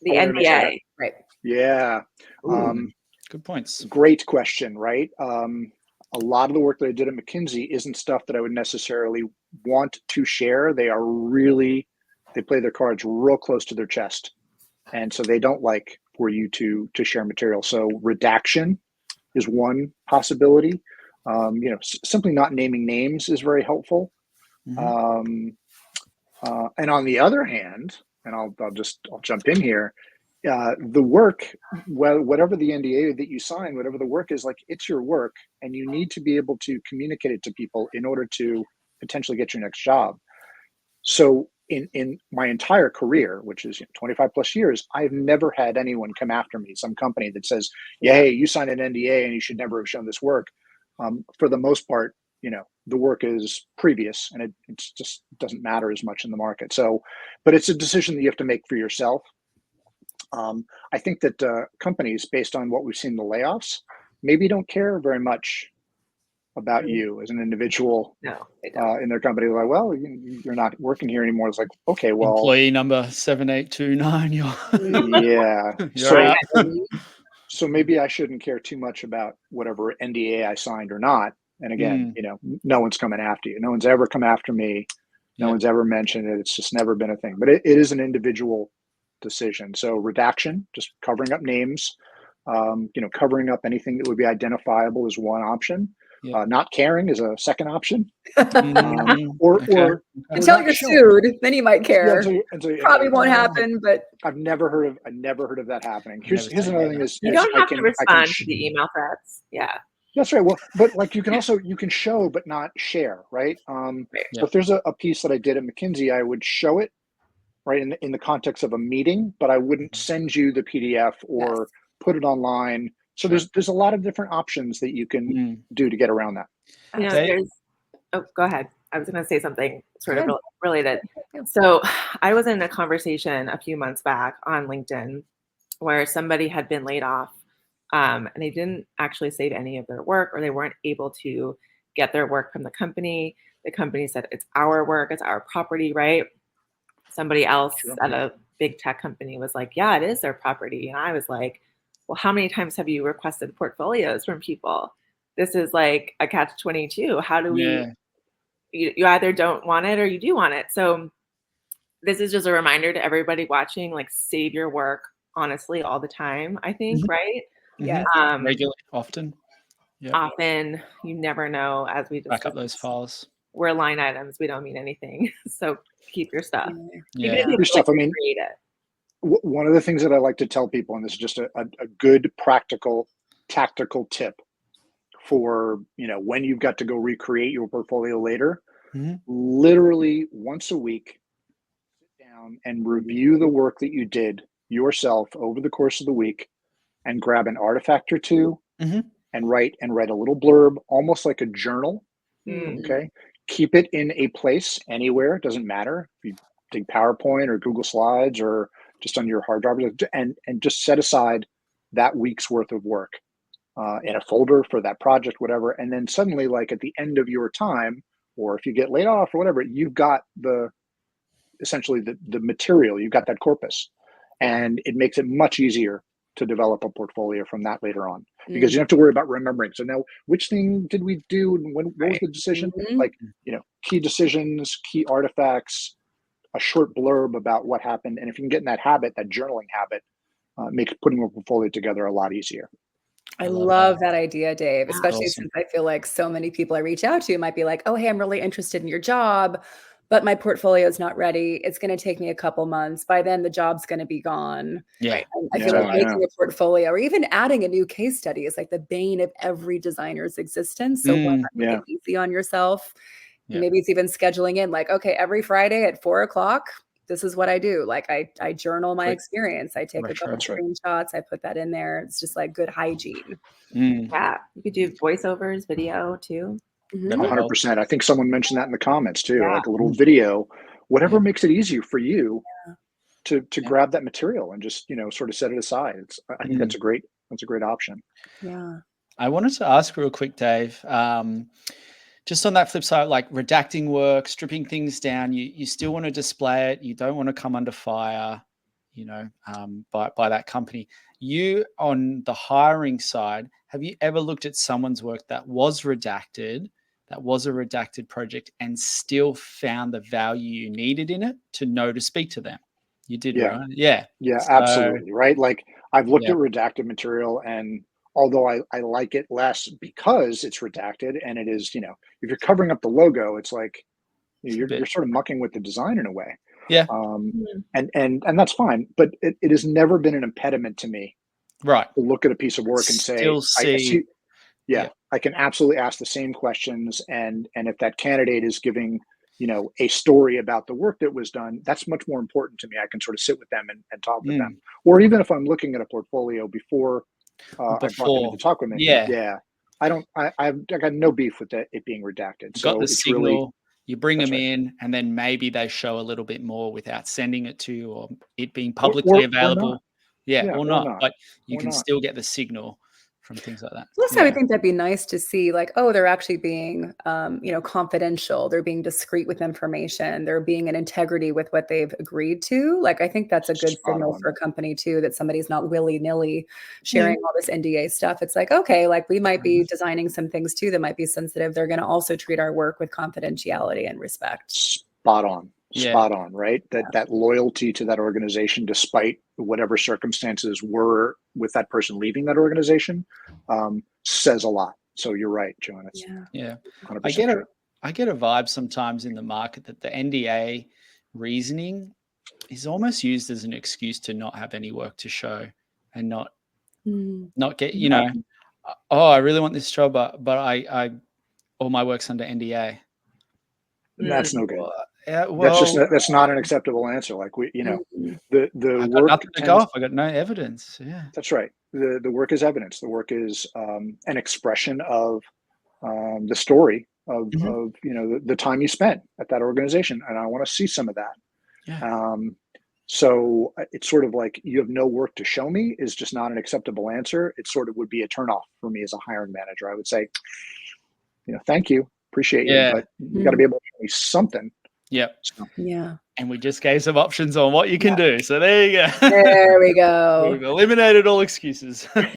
The NDA. Right. Yeah. Good points. Great question, right? A lot of the work that I did at McKinsey isn't stuff that I would necessarily want to share. They play their cards real close to their chest. And so they don't like for you to share material. So redaction is one possibility. Simply not naming names is very helpful. And on the other hand, and I'll jump in here, the work, whatever the NDA that you sign, whatever the work is, like, it's your work, and you need to be able to communicate it to people in order to potentially get your next job. So in my entire career, which is 25 plus years, I've never had anyone come after me, some company that says, yeah, hey, you signed an NDA and you should never have shown this work. For the most part, the work is previous, and it just doesn't matter as much in the market. So, but it's a decision that you have to make for yourself. I think that companies, based on what we've seen in the layoffs, maybe don't care very much about you as an individual. No, they don't. In their company. They're like, well, you're not working here anymore. It's like, okay, well, employee number 7829. Yeah. You're out. So maybe I shouldn't care too much about whatever NDA I signed or not. And again, no one's coming after you. No one's ever come after me. No one's ever mentioned it. It's just never been a thing. But it is an individual decision. So redaction, just covering up names, covering up anything that would be identifiable is one option. Not caring is a second option. Or until you're sued, then you might care. Probably won't happen, but I've never heard of that happening. Here's another thing: is you don't have to respond to the email threats. Yeah. That's right. Well, but like you can show but not share, right? So if there's a piece that I did at McKinsey, I would show it, right, in the context of a meeting, but I wouldn't send you the PDF or put it online. So there's a lot of different options that you can do to get around that. Go ahead. I was going to say something sort of related. So I was in a conversation a few months back on LinkedIn where somebody had been laid off, and they didn't actually save any of their work, or they weren't able to get their work from the company. The company said, it's our work, it's our property, right? Somebody else at a big tech company was like, yeah, it is their property. And I was like, well, how many times have you requested portfolios from people? This is like a catch-22. How do we, you either don't want it or you do want it. So this is just a reminder to everybody watching, like, save your work honestly all the time, I think, right? Yeah. Regularly, often. Yep. Often, you never know, as we discussed. Back up those files. We're line items. We don't mean anything. So keep your stuff. Keep your stuff. I mean, create it. One of the things that I like to tell people, and this is just a good practical, tactical tip for, when you've got to go recreate your portfolio later, literally once a week, sit down and review the work that you did yourself over the course of the week, and grab an artifact or two and write a little blurb, almost like a journal. Okay. Keep it in a place anywhere. It doesn't matter if you take PowerPoint or Google Slides or just on your hard drive, and just set aside that week's worth of work in a folder for that project, whatever. And then suddenly, like at the end of your time, or if you get laid off or whatever, you've got essentially the material, you've got that corpus, and it makes it much easier to develop a portfolio from that later on, because you don't have to worry about remembering. So now, which thing did we do, and what was the decision? Like, key decisions, key artifacts, a short blurb about what happened. And if you can get in that habit, that journaling habit, makes putting a portfolio together a lot easier. I love that idea, Dave, especially since I feel like so many people I reach out to might be like, oh, hey, I'm really interested in your job, but my portfolio is not ready. It's going to take me a couple months. By then, the job's going to be gone. Yeah. And I feel like making a portfolio or even adding a new case study is like the bane of every designer's existence. So why not make it easy on yourself? Yeah. Maybe it's even scheduling in, like, okay, every Friday at 4:00, this is what I do. Like I journal my experience. I take a couple screenshots. I put that in there. It's just like good hygiene. Yeah. You could do voiceovers, video too. 100%. I think someone mentioned that in the comments too, like a little video, whatever makes it easier for you to grab that material and just, sort of set it aside. I think that's a great option. Yeah. I wanted to ask real quick, Dave, just on that flip side, like redacting work, stripping things down, you still want to display it. You don't want to come under fire. by that company. You, on the hiring side, have you ever looked at someone's work that was redacted, that was a redacted project, and still found the value you needed in it to know to speak to them? You did, right? Yeah. Yeah, So, absolutely. Right. Like I've looked at redacted material, and although I like it less because it's redacted and it is, if you're covering up the logo, it's like you're sort of mucking with the design in a way. Yeah. And that's fine, but it has never been an impediment to me. Right. To look at a piece of work and still say, I see, I can absolutely ask the same questions. And if that candidate is giving, a story about the work that was done, that's much more important to me. I can sort of sit with them and talk with them. Or even if I'm looking at a portfolio before I brought them in to talk with me. I've got no beef with it being redacted. So got the it's signal. Really, you bring them in, and then maybe they show a little bit more without sending it to you, or it being publicly available. Or not. But you can still get the signal from things like that. Plus, I would think that'd be nice to see, like, oh, they're actually being, confidential. They're being discreet with information. They're being in integrity with what they've agreed to. Like, I think that's a good signal for a company too, that somebody's not willy-nilly sharing all this NDA stuff. It's like, okay, like we might be designing some things too that might be sensitive. They're going to also treat our work with confidentiality and respect. Spot on, right? That loyalty to that organization, despite whatever circumstances were with that person leaving that organization, says a lot. So you're right, Joanne. Yeah. 100% true. I get a vibe sometimes in the market that the NDA reasoning is almost used as an excuse to not have any work to show and not get, I really want this job, but I all my work's under NDA. That's no good. That's not an acceptable answer. Like the I work got nothing to go off. I got no evidence. Yeah, that's right. The work is evidence. The work is an expression of the story of the time you spent at that organization, and I want to see some of that. Yeah. So it's sort of like you have no work to show me is just not an acceptable answer. It sort of would be a turnoff for me as a hiring manager. I would say, thank you. Appreciate you, but you got to be able to give me something. Yep. So. Yeah. And we just gave some options on what you can do. So there you go. There we go. We've eliminated all excuses.